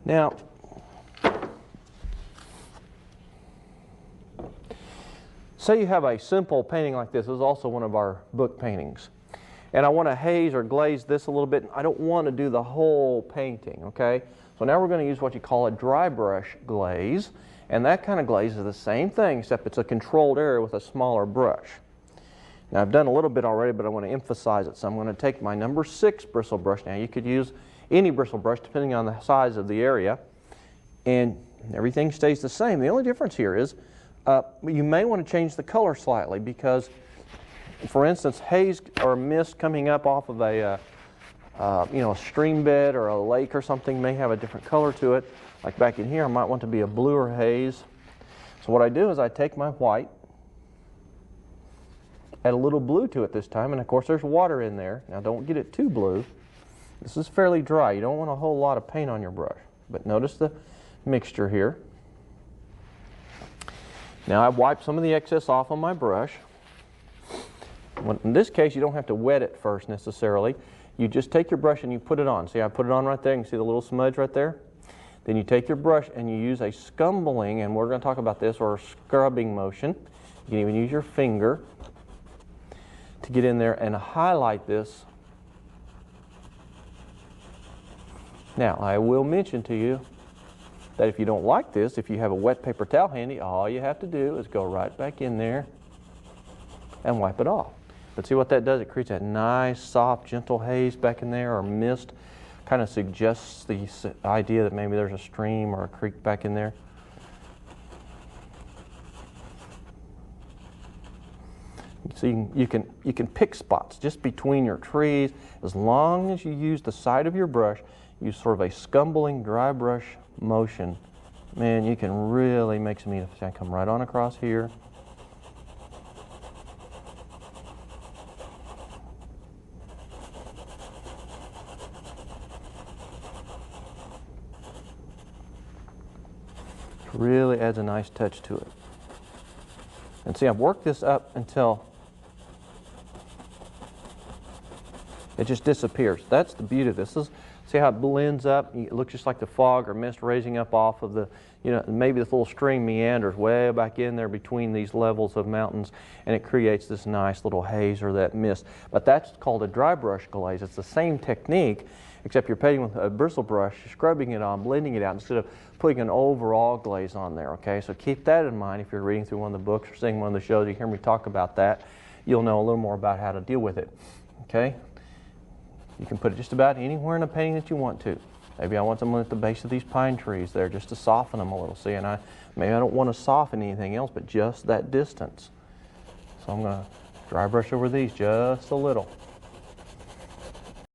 Now, say you have a simple painting like this. This is also one of our book paintings. And I want to haze or glaze this a little bit. I don't want to do the whole painting, okay? So now we're going to use what you call a dry brush glaze. And that kind of glaze is the same thing, except it's a controlled area with a smaller brush. Now I've done a little bit already, but I want to emphasize it. So I'm going to take my number 6 bristle brush. Now you could use any bristle brush depending on the size of the area. And everything stays the same. The only difference here is you may want to change the color slightly because, for instance, haze or mist coming up off of a a stream bed or a lake or something may have a different color to it. Like back in here, I might want to be a bluer haze. So what I do is I take my white, add a little blue to it this time, and of course there's water in there. Now don't get it too blue. This is fairly dry. You don't want a whole lot of paint on your brush. But notice the mixture here. Now I've wiped some of the excess off on my brush. In this case, you don't have to wet it first necessarily. You just take your brush and you put it on. See, I put it on right there. You can see the little smudge right there? Then you take your brush and you use a scumbling, and we're going to talk about this, or a scrubbing motion. You can even use your finger to get in there and highlight this. Now, I will mention to you that if you don't like this, if you have a wet paper towel handy, all you have to do is go right back in there and wipe it off. But see what that does? It creates that nice, soft, gentle haze back in there, or mist. Kind of suggests the idea that maybe there's a stream or a creek back in there. So you can pick spots just between your trees. As long as you use the side of your brush, use sort of a scumbling dry brush motion, man, you can really make some neat effects. I come right on across here. Really adds a nice touch to it. And see, I've worked this up until it just disappears. That's the beauty of this. See how it blends up? It looks just like the fog or mist raising up off of the, maybe this little stream meanders way back in there between these levels of mountains, and it creates this nice little haze or that mist. But that's called a dry brush glaze. It's the same technique, except you're painting with a bristle brush, scrubbing it on, blending it out, instead of putting an overall glaze on there, okay? So keep that in mind if you're reading through one of the books or seeing one of the shows. You hear me talk about that, you'll know a little more about how to deal with it, okay? You can put it just about anywhere in a painting that you want to. Maybe I want someone at the base of these pine trees there just to soften them a little. See, and maybe I don't want to soften anything else but just that distance. So I'm going to dry brush over these just a little.